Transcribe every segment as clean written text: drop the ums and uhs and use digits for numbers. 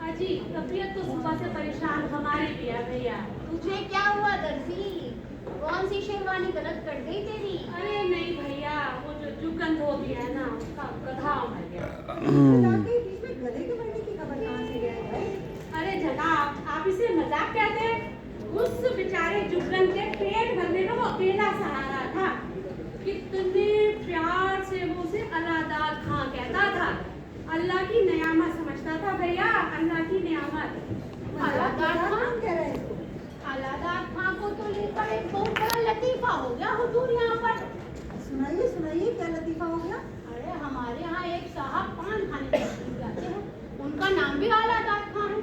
अजी तबीयत तो सुबह से परेशान हमारी भी है भैया। तुझे क्या हुआ दर्जी? कौन सी शेरवानी गलत कर गई तेरी? अरे नहीं भैया, वो जो जुगन धोबी है ना, उसका गधा मर गया। बीच में गधे के मरने की खबर कहाँ से गया है? अरे जनाब, आप इसे मजाक कहते हैं? उस बेचारे जुगन के पेट भरने का वो अकेला सहारा था। कितने प्यार से वो उसे अलादाद खां कहता था। अल्लाह की नियामत समझता था भैया, अल्लाह की नियामत। अलादाद खां कह रहे हैं? अलादाद खां को तो लेकर एक बहुत बड़ा लतीफा हो गया हुजूर यहाँ पर। सुनाइए सुनाइए, क्या लतीफा हो गया? अरे हमारे यहाँ एक साहब पान खाने तशरीफ लाते हैं, उनका नाम भी अलादाद खां है।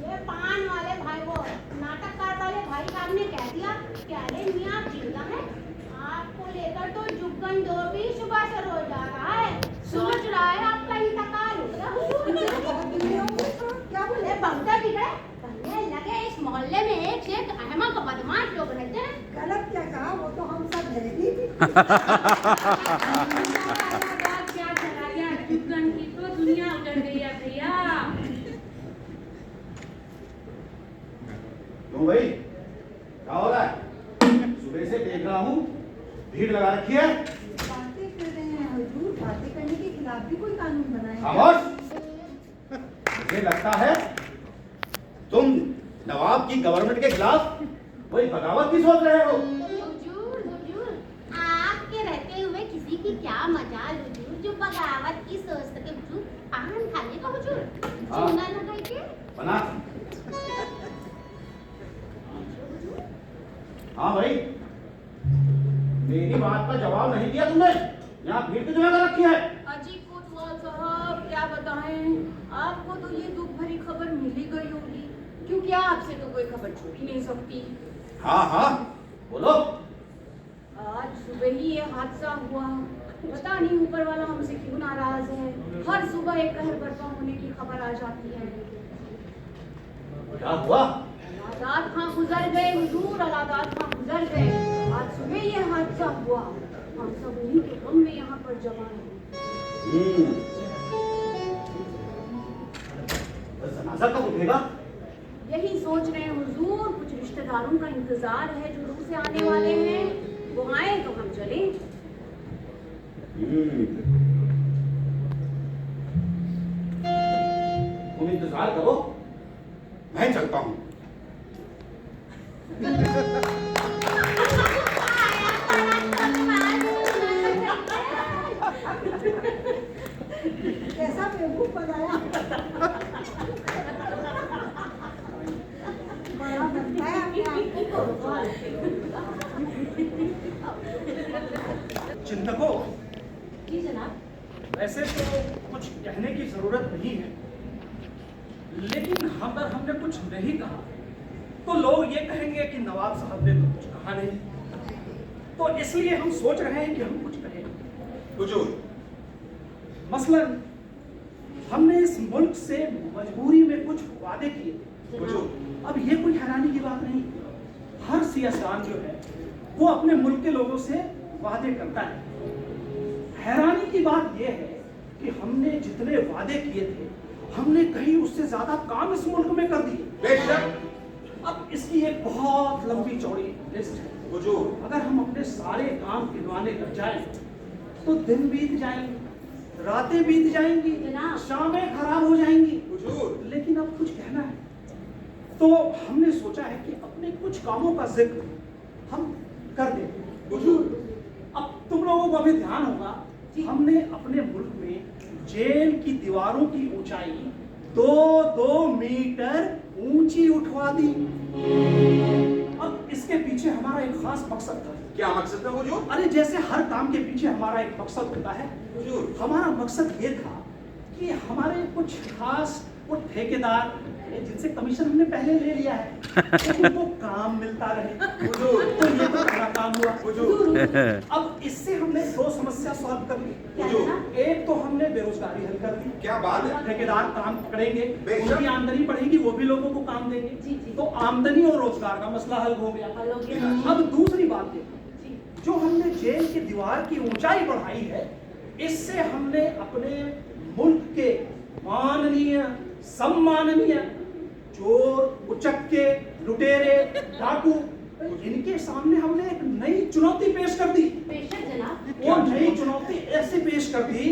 ये पान वाले भाई, वो नाटककार वाले भाई साहब ने कह दिया कि अरे मियाँ आप जिंदा हैं, आपको लेकर तो जुगन धोबी सुबह से रोज जा रहा है, सोच रहा है आपका इंतकाल हो गया हुजूर। क्या बोले? भगता बिगड़े कहने लगे इस मोहल्ले में एक से एक अहमक बदमाश लोग रहते हैं। गलत क्या कहा? वो तो हम सब है ही। क्या चला गया, जुगन की तो दुनिया उजड़ गई है भैया। क्यों भाई, क्या हो रहा है? सुबह से देख रहा हूँ भीड़ लगा रखी है। बातें कर रहे हैं हुजूर, बातें करने के खिलाफ भी कोई कानून बनाए? खामोश। मुझे लगता है तुम नवाब की गवर्नमेंट के खिलाफ कोई बगावत की सोच रहे हो। हुजूर हुजूर, आपके रहते हुए किसी की क्या मजाल हुजूर जो बगावत की सोच सके। हुजूर पान खाने का हुजूर हाँ। चूना लगाई के बना। हाँ भाई, मेरी बात का जवाब नहीं दिया तुमने। यहाँ भीड़ की जगह कर रखी है। अजी कोतवाल साहब क्या बताएं, आपको तो ये दुख भरी खबर मिल ही गई होगी, क्योंकि आपसे तो कोई खबर छूट ही नहीं सकती। हाँ हाँ बोलो। आज सुबह ही ये हादसा हुआ, पता नहीं ऊपर वाला हमसे क्यों नाराज है। हर सुबह एक कहर बर्पा होने की खबर आ जाती है। क्या हुआ? अलादाद खां गुजर गए हुजूर, अलादाद खां गुजर गए। आज सुबह ये हादसा हुआ, हम सब उन्हीं के गम में यहाँ पर जमा हैं। जनाजा कब उठेगा? यही सोच रहे हैं हुजूर, कुछ रिश्तेदारों का इंतजार है जो दूर से आने वाले हैं, वो आए तो हम चलें। तुम इंतजार करो, मैं चलता हूँ। कैसा बेवकूफ बनाया। बड़ा बनता है अपने आप चिंतको, जी जनाब। वैसे तो कुछ कहने की जरूरत नहीं है, लेकिन अगर हमने कुछ नहीं कहा तो लोग ये कहेंगे कि नवाब साहब ने तो कुछ कहा नहीं, तो इसलिए हम सोच रहे हैं कि हम कुछ कहें। हुजूर, मसलन हमने इस मुल्क से मजबूरी में कुछ वादे किए थे। हुजूर, अब ये कोई हैरानी की बात नहीं, हर सियासतदान जो है वो अपने मुल्क के लोगों से वादे करता है। हैरानी की बात यह है कि हमने जितने वादे किए थे, हमने कहीं उससे ज्यादा काम इस मुल्क में कर दिए। बेशक। अब इसकी एक बहुत लंबी चौड़ी लिस्ट है। हुजूर, अगर हम अपने सारे काम गिनवाने लग जाएं तो दिन बीत जाएंगे, रातें बीत जाएंगी, जनाब। शामें खराब हो जाएंगी। हुजूर, लेकिन अब कुछ कहना है तो हमने सोचा है कि अपने कुछ कामों का जिक्र हम कर दें। हुजूर, अब तुम लोगों को अभी ध्यान होगा, हमने अपने मुल्क में जेल की दीवारों की ऊंचाई 2-2 मीटर ऊंची उठवा दी। अब इसके पीछे हमारा एक खास मकसद था। क्या मकसद है हुजूर? अरे जैसे हर काम के पीछे हमारा एक मकसद होता है, हुजूर, हमारा मकसद ये था कि हमारे कुछ खास वो ठेकेदार जिनसे कमीशन हमने पहले ले लिया है, लेकिन वो काम मिलता रहे। हुजूर, तो ये तो पहला काम हुआ। हुजूर, अब इससे हमने 2 समस्या सॉल्व कर ली। हुजूर, एक तो हमने बेरोजगारी हल कर दी, क्या बात है? ठेकेदार काम पकड़ेंगे, बेशक। उनकी आमदनी बढ़ेगी, वो भी लोगों को काम देंगे, जी, जी। तो आमदनी और रोजगार का मसला हल हो गया। हल हो गया। अब दूसरी बात देखो, जो हमने जेल की दीवार की ऊंचाई बढ़ाई है, इससे हमने अपने मुल्क के माननीय, सम्माननीय चोर, उचक्के, लुटेरे, डाकू, इनके सामने हमने एक नई चुनौती पेश कर दी। बेशक जनाब। वो नई चुनौती ऐसे पेश कर दी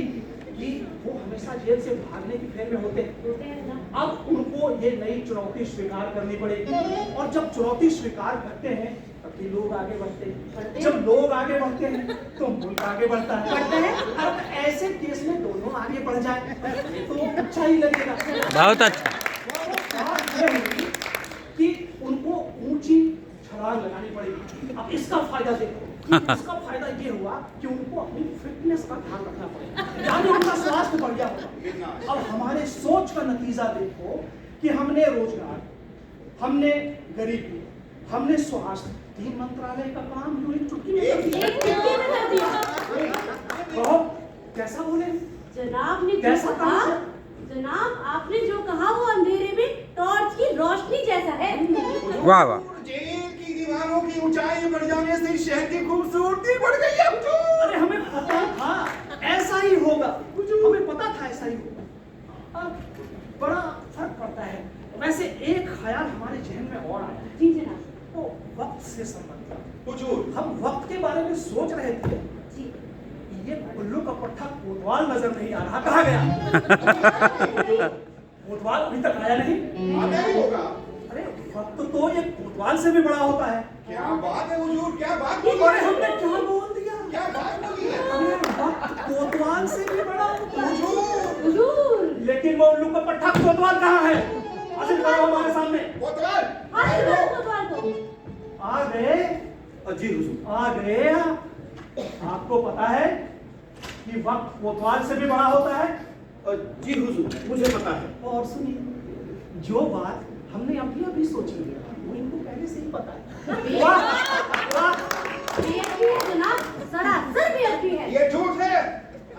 कि वो हमेशा जेल से भागने की फेर में होते हैं। होते हैं जनाब। अब उनको ये नई चुनौती स्वीकार करनी पड़ेगी, और जब चुनौती स्वीकार करते हैं तभी लोग आगे बढ़ते हैं। जब लोग आगे बढ़ते हैं तो मुल्क आगे बढ़ता है। अब ऐसे केस में दोनों आगे बढ़ जाए तो अच्छा ही लगेगा। बहुत अच्छा। बात ये हुई कि उनको ऊंची छलांग लगानी पड़ेगी। अब इसका फायदा देखो, इसका फायदा ये हुआ कि उनको अपनी फिटनेस का ध्यान रखना पड़ेगा, यानी उनका स्वास्थ्य बढ़ गया होगा। अब हमारे सोच का नतीजा देखो कि हमने रोजगार, हमने गरीबी, हमने स्वास्थ्य, 3 मंत्रालय का काम जो एक चुटकी में कर दिया। एक चुटकी में कर दिया। कहो, कैसा बोले? जनाब ने जो कैसा कहा, काम है? जनाब आपने जो कहा वो अंधेरे में टॉर्च की रोशनी जैसा है। वाह वाह। जेल की दीवारों की ऊंचाई बढ़ जाने से शहर की खूबसूरती बढ़ गई है हुजूर। अरे हमें पता था ऐसा ही होगा, हमें पता था ऐसा ही होगा। अब बड़ा फर्क पड़ता है। वैसे एक ख्याल हमारे जहन में और आया है, जी जनाब। वो वक्त से संबंधित। हुजूर, हम वक्त के बारे में सोच रहे थे, जी। ये उल्लू का पट्टा कोतवाल नजर नहीं आ रहा, कहाँ गया? कोतवाल अभी तक आया नहीं। आगे ही होगा। अरे वक्त तो ये कोतवाल से भी बड़ा होता है। क्या बात है हुजूर, क्या बात अरे बोली? हमने क्या बोल दिया? क्या बात बोली है? अरे वक्त कोतवाल से भी बड़ा होता है। हुजूर, हुजूर। लेकिन वो उल्लू का पट्टा कोतवाल कहाँ है? हाजिर करो हमारे सामने। कोतवाल, हाजिर करो कोतवाल को। आ गए? जी हुजूर। आ गए आप? आपको पता है कि वक्त कोतवाल से भी बड़ा होता है? जी हुजूर, मुझे पता है। और सुनिए, जो बात हमने अभी अभी सोची है वो इनको पहले से ही पता है। वाह वाह। बेअदबी है जनाब, सरासर बेअदबी है। ये झूठ है।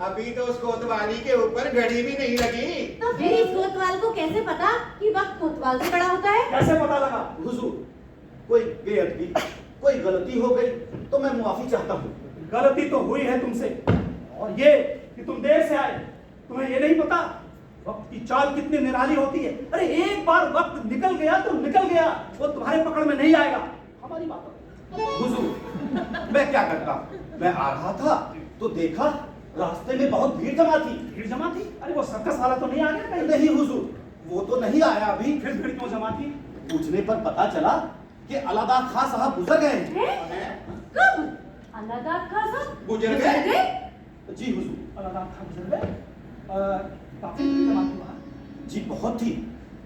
अभी तो उस कोतवाली के ऊपर घड़ी भी नहीं लगी। तो फिर इस कोतवाल को कैसे पता कि वक्त कोतवाल से बड़ा होता है? कैसे पता लगा? हुजूर, कोई बेअदबी, कोई गलती हो गई तो मैं मुआफी चाहता हूँ। गलती तो हुई है तुमसे, और ये कि तुम देर से आए। तुम्हें ये नहीं पता वक्त की चाल कितनी निराली होती है। अरे एक बार वक्त निकल गया तो निकल गया, वो तुम्हारे पकड़ में नहीं आएगा। हमारी बात। हुजूर, मैं क्या करता? मैं आ रहा था तो देखा रास्ते में बहुत भीड़ जमा थी। भीड़ जमा थी? अरे वो सर्कस वाला तो नहीं आ गया कहीं? नहीं हुजूर, वो तो नहीं आया अभी। फिर भीड़ क्यों जमा थी? पूछने पर पता चला कि अलादाद खां साहब गुजर गए हैं। हैं? कब? अलादाद खां साहब गुजर गए? जी हुजूर। अलादाद खां गुजर गए? काफी भीड़ जमा थी वहाँ? जी बहुत थी।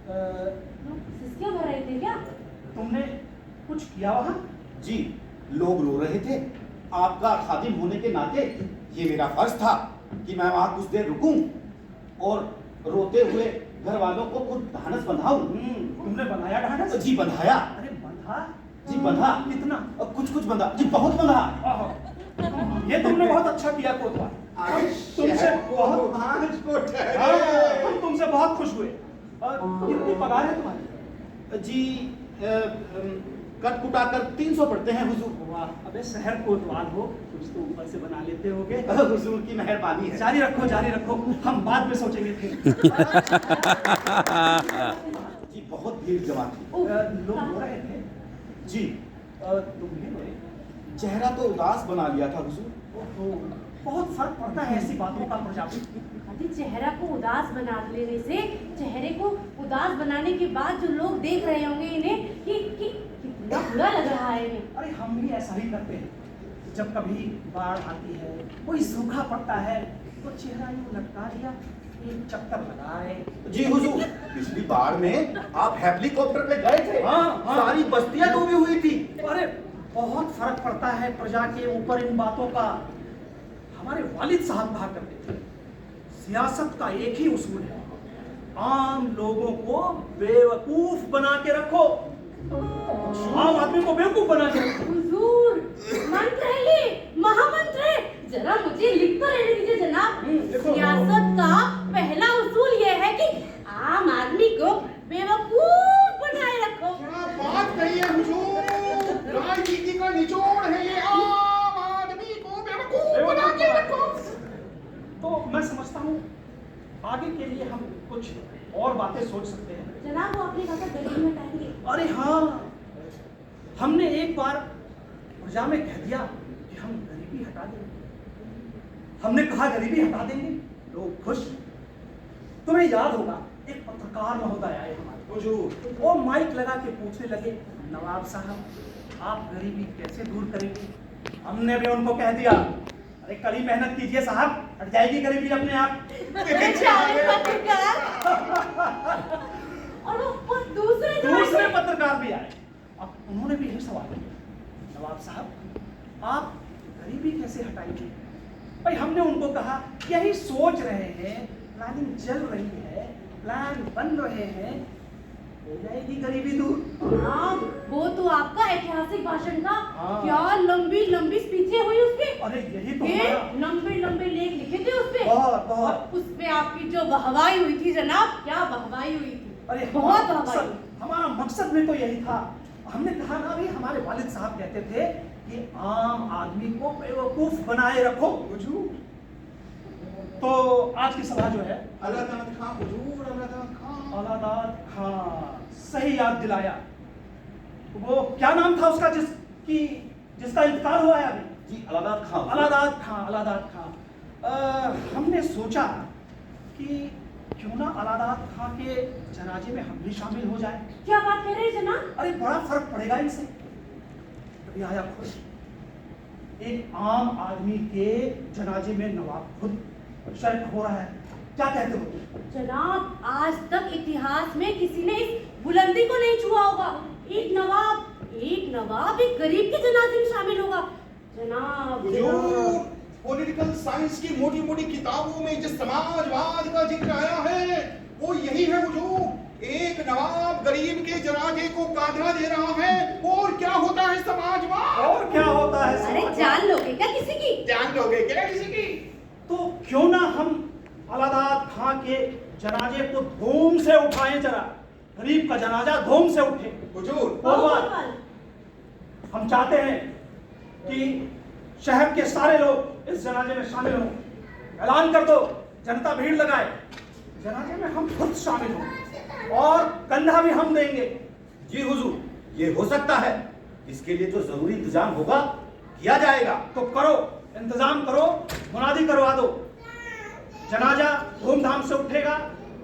सिसकियां भर रहे थे क्या? तुमने कुछ किया वहाँ? जी, लोग रो रहे थे। आपका खादिम होने के नाते ये मेरा फर्ज था कि मैं वहाँ कुछ देर रुकूं और रोते हुए घर वालों को कुछ ढांढस बंधाऊं। तुमने बनाया ढांढस? जी बंधाया। अरे बंधा? जी बंधा। कितना? कुछ कुछ बंधा। जी बहुत बंधा। आहो, ये तुमने बहुत अच्छा किया कोतवाल। तुमसे बहुत हम तुमसे बहुत खुश हुए। कितनी पगार है तुम्हारी? जी कट कुटा कर 300 पड़ते हैं हुजूर। वाह, अबे शहर कोतवाल हो, कुछ तो ऊपर से बना लेते होगे। हुजूर की मेहरबानी है। जारी रखो, जारी रखो, हम बाद में सोचेंगे फिर। जी बहुत भीड़ जमा थी। लोग रो रहे थे? जी तुम भी रोए? चेहरा तो उदास बना लिया था हुजूर। ओहो, बहुत फर्क पड़ता है ऐसी बातों का प्रजापति। अरे चेहरा को उदास बना लेने से, चेहरे को उदास बनाने के बाद जो लोग देख रहे होंगे इन्हें कि कितना बुरा लग रहा है इन्हें। अरे हम भी ऐसा ही करते हैं। जब कभी बाढ़ आती है, कोई सूखा पड़ता है, तो चेहरा यूं लटका दिया, एक चक्कर लगाए। जी हुजूर, पिछली बार में आप हेलीकॉप्टर पे गए थे। हाँ, हाँ। सारी बस्तियां डूबी हुई थी। अरे बहुत फर्क पड़ता है प्रजा के ऊपर इन बातों का। हमारे वालिद साहब कहा करते थे, सियासत का एक ही उसूल है, आम लोगों को बेवकूफ बना के रखो। आम आदमी को बेवकूफ बना के रखो। हुजूर, मंत्र है ये, महामंत्र है। जरा मुझे लिख तो रहने दीजिए जनाब। देखो। सियासत का पहला उसूल ये है कि आम आदमी को बेवकूफ बनाए रखो। क्या बात कही है हुजूर, राजनीति का निचोड़ है ये आम आगे के लिए हम कुछ और बातें सोच सकते हैं। जनाब वो अपने घर पर गरीब में कहेंगे। अरे हाँ, हमने एक बार प्रजा में कह दिया कि हम गरीबी हटा देंगे। हमने कहा गरीबी हटा देंगे, लोग खुश। तुम्हें याद होगा एक पत्रकार महोदय आए हमारे, वो माइक लगा के पूछने लगे, नवाब साहब आप गरीबी कैसे दूर करेंगे? हमने भी उनको कह दिया, अरे कड़ी मेहनत कीजिए साहब, हट जाएगी गरीबी अपने आप। बेचारे पत्रकार। और वो दूसरे पत्रकार भी आए। अब उन्होंने भी यही सवाल किया, नवाब साहब आप गरीबी कैसे हटाएंगे? भाई हमने उनको कहा यही सोच रहे हैं, प्लानिंग चल रही है, प्लान बन रहे हैं, हो जाएगी गरीबी दूर। हाँ, वो तो आपका ऐतिहासिक भाषण था। हाँ। क्या लंबी स्पीचें हुई उसकी। अरे यही तो ये हमारा लंबे लेख लिखे थे उसपे। बहुत बहुत। और उसपे आपकी जो वाहवाही हुई थी जनाब, क्या वाहवाही हुई थी। अरे बहुत वाहवाही। हमारा मकसद भी तो यही था। हमने कहा ना भी, हमारे वालिद साहब कहते थे कि आम आदमी को बेवकूफ बनाए रखो। तो आज की सभा जो है, अलादाद खां हुजूर, अलादाद खां। अलादाद खां, सही याद दिलाया। वो क्या नाम था उसका जिसका इंतकाल हुआ है अभी? जी अलादाद खां। अलादाद खां, अलादाद खां। हमने सोचा कि क्यों ना अलादाद खां के जनाजे में हम भी शामिल हो जाए। क्या बात कह रहे हैं जनाब? अरे बड़ा फर्क पड़ेगा इनसे। कभी आया खुद एक आम आदमी के जनाजे में नवाब खुद शरीक हो रहा है, क्या कहते हो? जनाब आज तक इतिहास में किसी ने इस बुलंदी को नहीं छुआ होगा। एक नवाब एक गरीब के जनाजे में शामिल होगा। जनाब पॉलिटिकल साइंस की मोटी मोटी किताबों में जिस समाजवाद का जिक्र आया है वो यही है हुजूर। एक नवाब गरीब के जनाजे को कांधा दे रहा है, और क्या होता है समाजवाद? और क्या होता है अरे समाजवाद? जान लोगे क्या किसी की? जान लोगे क्या किसी की? तो क्यों ना हम अलादाद खां के जनाजे को धूम से उठाएं, जरा गरीब का जनाजा धूम से उठे। हुजूर और बात, हम चाहते हैं कि शहर के सारे लोग इस जनाजे में शामिल हों। ऐलान कर दो, जनता भीड़ लगाए, जनाजे में हम खुद शामिल हों और कंधा भी हम देंगे। जी हुजूर, ये हो सकता है। इसके लिए जो जरूरी इंतजाम होगा किया जाएगा। तो करो, इंतजाम करो, मुनादी करवा दो। जनाजा धूमधाम से उठेगा,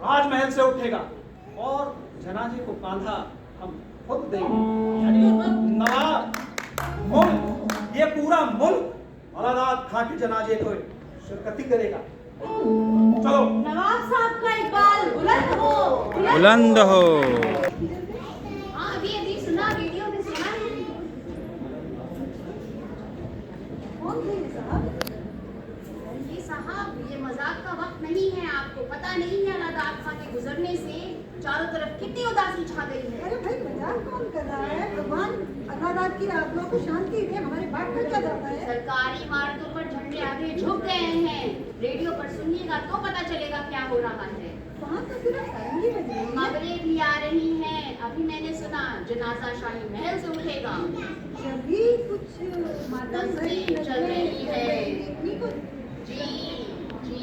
राजमहल से उठेगा, और जनाजे को कांधा हम खुद देंगे। यानी नवाब मुल्क, ये पूरा मुल्क अलादाद खां के जनाजे को शिरकती करेगा। चलो नवाब साहब का इकबाल बुलंद हो, बुलंद हो। हाँ अभी सुना, रेडियो में सुना है। कौन थे ये साहब? ये साहब, ये मजाक का वक्त नहीं है। आपको पता नहीं है अलादाद खां के गुजरने से चारों तरफ कितनी उदासी छा गई है। अरे भाई मजाक कौन कर रहा है? भगवान अल्लाह की आत्मा को शांति दे, हमारे बात कर क्या जाता है? सरकारी इमारतों पर झंडे आगे झुक गए हैं। रेडियो पर सुनिएगा तो पता चलेगा क्या हो रहा है। वहाँ तो सिर्फ सारंगी बज रही है। खबरें भी आ रही हैं। अभी मैंने सुना जनाजा शाही महल से उठेगा। जब भी कुछ माता तस्वीर चल रही है। देखने को जी जी,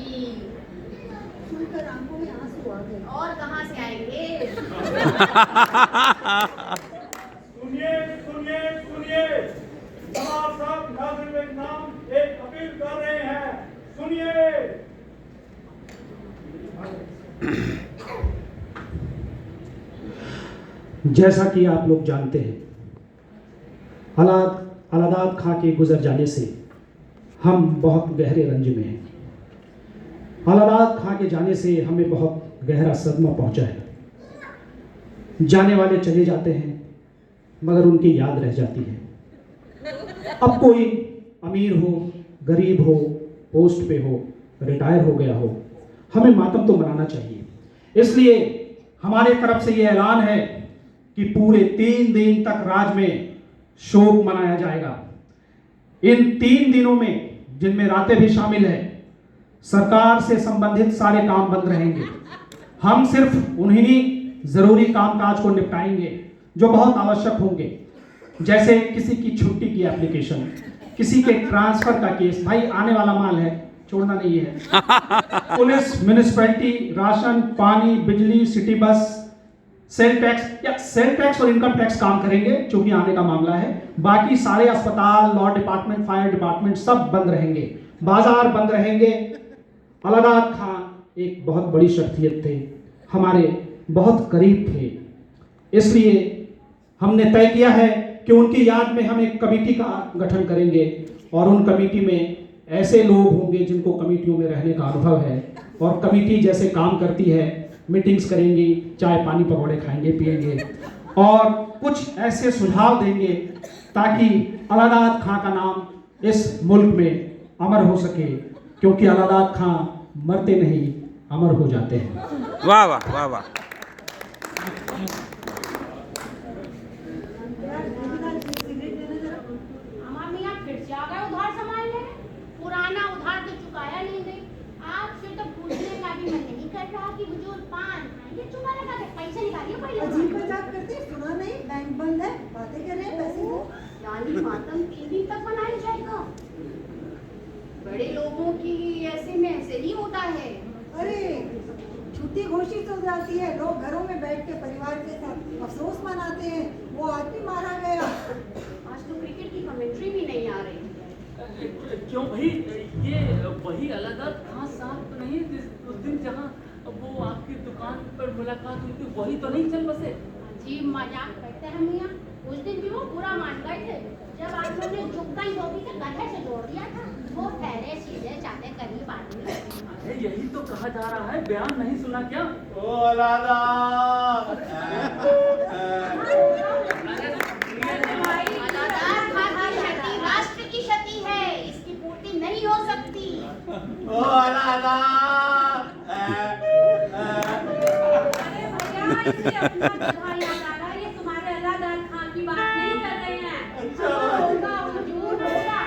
सुनकर आंखों में आंसू आ गए। और कहाँ से आएंगे? सुनिए सुनिए सुनिए, नवाब साहब नाज़िम इनाम एक अपील कर रहे हैं, सुनिए। जैसा कि आप लोग जानते हैं, अलादाद खां के गुजर जाने से हम बहुत गहरे रंज में हैं। अलादाद खां के जाने से हमें बहुत गहरा सदमा पहुंचा है। जाने वाले चले जाते हैं, मगर उनकी याद रह जाती है। अब कोई अमीर हो, गरीब हो, पोस्ट पे हो, रिटायर हो गया हो, हमें मातम तो मनाना चाहिए। इसलिए हमारे तरफ से ये ऐलान है कि पूरे 3 दिन तक राज्य में शोक मनाया जाएगा। इन 3 दिनों में, जिनमें रातें भी शामिल है, सरकार से संबंधित सारे काम बंद रहेंगे। हम सिर्फ उन्हीं जरूरी कामकाज को निपटाएंगे जो बहुत आवश्यक होंगे, जैसे किसी की छुट्टी की एप्लीकेशन, किसी के ट्रांसफर का केस। भाई आने वाला माल है, छोड़ना नहीं है। पुलिस, म्युनिसिपैलिटी, राशन, पानी, बिजली, सिटी बस, सेल टैक्स और इनकम टैक्स काम करेंगे, चूंकि आने का मामला है। बाकी सारे अस्पताल, लॉ डिपार्टमेंट, फायर डिपार्टमेंट सब बंद रहेंगे, बाजार बंद रहेंगे। अलादाद खान एक बहुत बड़ी शख्सियत थे, हमारे बहुत करीब थे, इसलिए हमने तय किया है कि उनकी याद में हम एक कमेटी का गठन करेंगे और उन कमेटी में ऐसे लोग होंगे जिनको कमेटियों में रहने का अनुभव है और कमेटी जैसे काम करती है, मीटिंग्स करेंगी, चाय पानी पकौड़े खाएंगे पिएंगे और कुछ ऐसे सुझाव देंगे ताकि अलादाद खां का नाम इस मुल्क में अमर हो सके, क्योंकि अलादाद खां मरते नहीं, अमर हो जाते हैं। वाह वाह वाह वाह। हमारे मियाँ फिर से आ गए उधार संभालने, पुराना उधार तो चुकाया नहीं गई। आपसे तो पूछने का भी मन नहीं कर रहा कि हुजूर पान ये चुकाने का पैसे निकालिए पहले। अजीब मजाक करते हैं, सुना नहीं, बैंक बंद है, बातें कर रहे हैं, पैसे दो। यानी मातम 3 दिन तक मनाया जाएगा। बड़े लोगों की ऐसे में ऐसे ही होता है। अरे छुट्टी घोषित हो जाती है, लोग घरों में बैठ के परिवार के साथ अफसोस मनाते हैं, वो आदमी मारा गया। आज तो क्रिकेट की कमेंट्री भी नहीं आ रही। क्यों भाई, ये वही अलादाद खां साहब तो नहीं उस दिन जहाँ वो आपकी दुकान पर मुलाकात हुई थी, वही तो नहीं चल बसे? अजीब मजाक करते हैं मियाँ, उस दिन भी वो बुरा मान गए थे जब आप लोगों ने जुगता ही धोबी से गधे से जोड़ दिया था। वो ठहरे सीधे चाहते करीब आदमी। अरे यही तो कहा जा रहा है, बयान नहीं सुना क्या? ओ अलादाद अलादाद खां की क्षति राष्ट्र की क्षति है, इसकी पूर्ति नहीं हो सकती। ओ अलादाद। अरे भैया, इसे अपना जगह याद आ रहा है, ये तुम्हारे अलादाद खां की बात नहीं कर रहे हैं। होगा हुजूर होगा,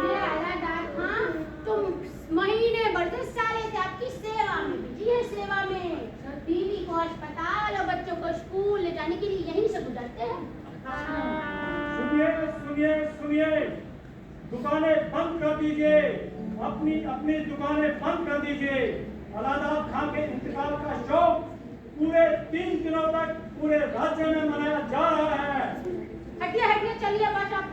ये अलादाद खां तुम महीने भर से साले से आपकी सेवा में बिजी है, सेवा में। बीवी को अस्पताल और बच्चों को स्कूल ले जाने के लिए यहीं से गुजरते हैं। सुनिए सुनिए सुनिए, दुकानें बंद कर दीजिए, अपनी अपनी दुकानें बंद कर दीजिए। अलादाद खां के इंतकाल का शोक पूरे 3 दिनों तक पूरे राज्य में मनाया जा रहा है। हटिए हटिए, चलिए बस अब।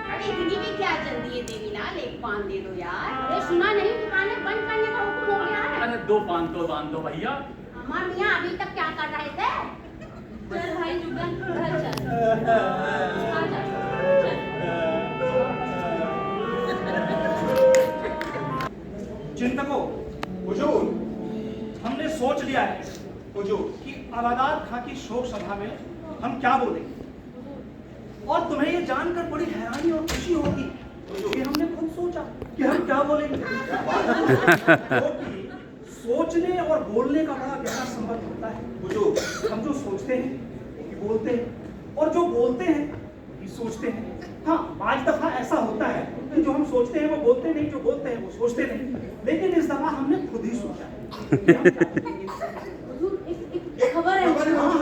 अरे इतनी भी क्या जल्दी है देवीलाल, एक पान दे दो यार। अरे सुना नहीं, दुकानें बंद करने का हुक्म हो गया है। अरे 2 पान तो बांध दो भैया। हमारे मियाँ अभी तक क्या कर रहे थे? चल भाई जुगन, घर चल। आजा, चल। चिंतकों, हुजूर, हमने सोच लिया है हुजूर, कि अलादाद खां की शोक सभा में हम क्या बोलेंगे, और तुम्हें ये जानकर बड़ी हैरानी और खुशी होगी कि हमने खुद सोचा कि हम क्या बोलेंगे। क्योंकि सोचने और बोलने का बड़ा गहरा संबंध होता है। हुजूर, हम जो सोचते हैं वो बोलते हैं, और जो बोलते हैं वो सोचते हैं। हाँ, 5 दफा ऐसा होता है कि जो हम सोचते हैं वो बोलते नहीं, जो बोलते हैं वो सोचते नहीं। लेकिन इस दफा हमने खुद ही सोचा कि हम क्या बोलेंगे। खबर है।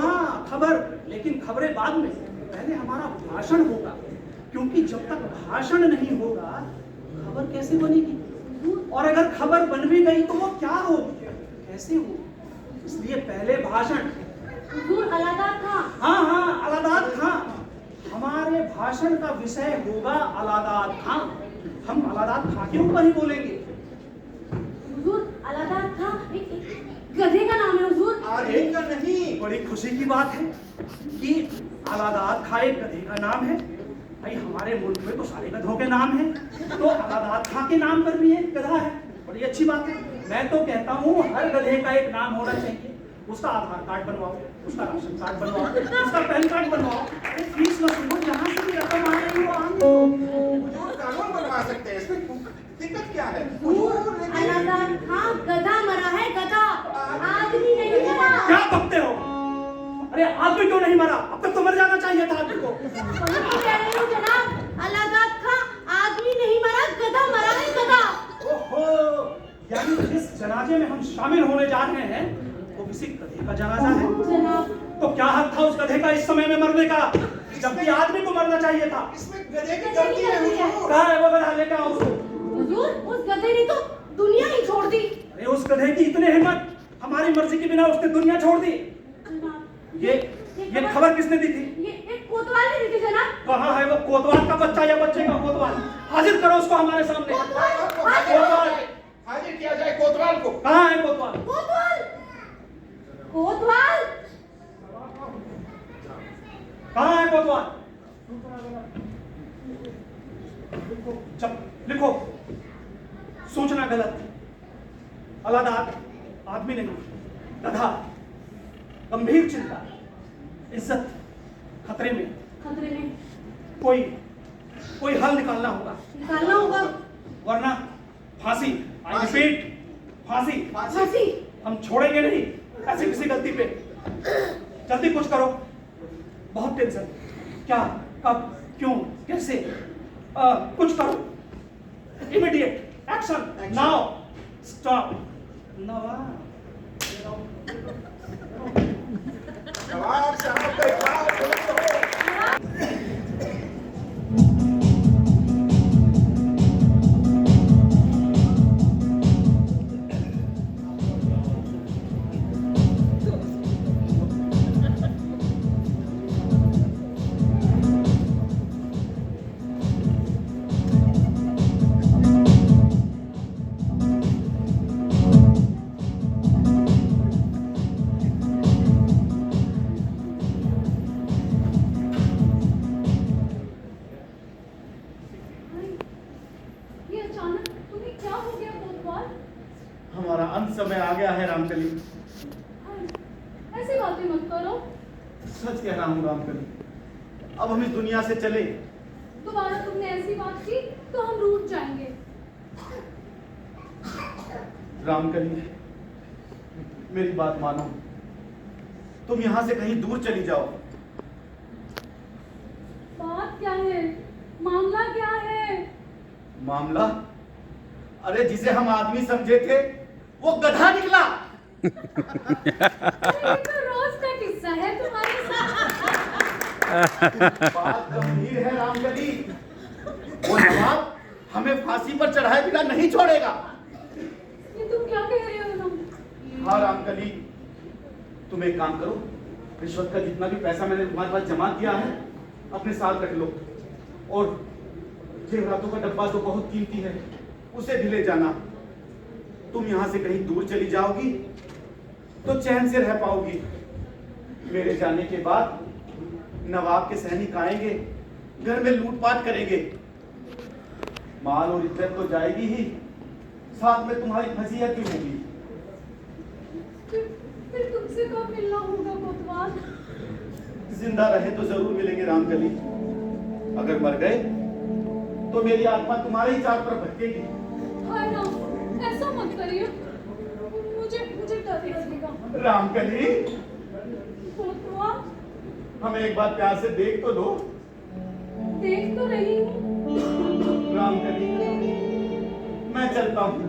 हाँ, खबर, लेकिन खबरें बाद में, पहले हमारा भाषण होगा, क्योंकि जब तक भाषण नहीं होगा खबर कैसे बनेगी, और अगर खबर बन भी गई तो वो क्या होगी, कैसे होगी। इसलिए पहले भाषण। हुजूर अलादाद खां। हाँ, अलादाद खां। हमारे भाषण का विषय होगा अलादाद खां। हम अलादाद खां के ऊपर ही बोलेंगे। हुजूर अलादाद खां एक गधे का नाम है हुजूर। अरे का नहीं। बड़ी खुशी की बात है कि अलादाद खां एक गधे का नाम है। भाई हमारे मुल्क में तो सारे गधों के नाम हैं, तो अलादाद खां के नाम पर भी एक गधा है, बड़ी अच्छी बात है। मैं तो कहता हूँ हर गधे का एक नाम होना चाहिए। उसका आधार कार्ड बनवाओ, उसका राशन कार्ड बनवाओ, उसका पैन कार्ड बनवाओ। अरे फीस वसूलो, जहाँ से भी रकम आ रही हो आने दो। हुजूर कानून बनवा सकते हैं, इसमें दिक्कत क्या है? अलादाद खां गधा मरा है, गधा, आदमी नहीं मरा। क्या बकते हो? अरे आदमी क्यों नहीं मरा? अब तक तो मर जाना चाहिए था आदमी को। वही तो कह रही हूँ जनाब, अलादाद खां आदमी नहीं मरा, गधा मरा है, गधा। ओहो, यानी जिस जनाजे में हम शामिल होने जा रहे हैं वो किसी गधे का जनाजा है। जनाब, तो क्या हक था उस गधे का इस समय में मरने का, जबकि आदमी को मरना चाहिए था। इसमें गधे की गलती है हुजूर। कहाँ है वो गधा? लेकर आओ उसको। हुजूर उस गधे ने तो दुनिया गधे की इतनी हिम्मत, हमारी मर्जी के बिना उसने दुनिया छोड़ दी। जनाब ये खबर किसने दी थी? ये एक कोतवाल ने दी थी जनाब। कहाँ है वो कोतवाल का बच्चा या बच्चे का कोतवाल? हाजिर करो उसको हमारे सामने। कोतवाल हाजिर किया जाए कोतवाल को। कहाँ है कोतवाल? कोतवाल कोतवाल कहाँ है कोतवाल? चल लिखो, सूचना गलत, अलादाद आदमी नहीं, गधा, गंभीर चिंता, इज्जत खतरे में, कोई हल निकालना होगा, वरना फांसी। आई रिपीट, फांसी। हम छोड़ेंगे नहीं ऐसी किसी गलती पे। जल्दी कुछ करो, बहुत टेंशन। क्या, कब, क्यों, कैसे? कुछ करो। Immediate action now. स्टॉप। नवाब साहब का इकरार हो। हमारा अंत समय आ गया है रामकली। ऐसी बातें मत करो। सच कह रहा हूँ रामकली, अब हम इस दुनिया से चले। दोबारा तुमने ऐसी बात की तो हम रूठ जाएंगे। रामकली मेरी बात मानो, तुम यहाँ से कहीं दूर चली जाओ। बात क्या है? मामला क्या है? मामला? अरे जिसे हम आदमी समझे थे वो गधा निकला। ये तो रोज का किस्सा है तुम्हारे साथ। बात गंभीर है रामकली। वो नवाब हमें फांसी पर चढ़ाए बिना नहीं छोड़ेगा। ये तुम क्या कह रहे हो तुम? हाँ रामकली, तुम एक काम करो, रिश्वत का जितना भी पैसा मैंने तुम्हारे पास जमा किया है अपने साथ रख लो, और जेवरातों का डब्बा जो बहुत कीमती है उसे भी ले जाना। तुम यहाँ से कहीं दूर चली जाओगी तो चैन से रह पाओगी। मेरे जाने के बाद नवाब के सैनिक आएंगे, घर में लूटपाट करेंगे, माल और इज्जत तो जाएगी ही, साथ में तुम्हारी फजीहत भी होगी। फिर तुमसे कब मिलना होगा कोतवाल? जिंदा रहे तो जरूर मिलेंगे रामकली, अगर मर गए तो मेरी आत्मा तुम्हारे ही चार पर भटकेगी। हाय राम, ऐसा मत करिए, मुझे डर लगेगा। रामकली कोतवाल, हमें एक बार प्यार से देख तो लो। देख तो रही हूँ। रामकली मैं चलता हूँ।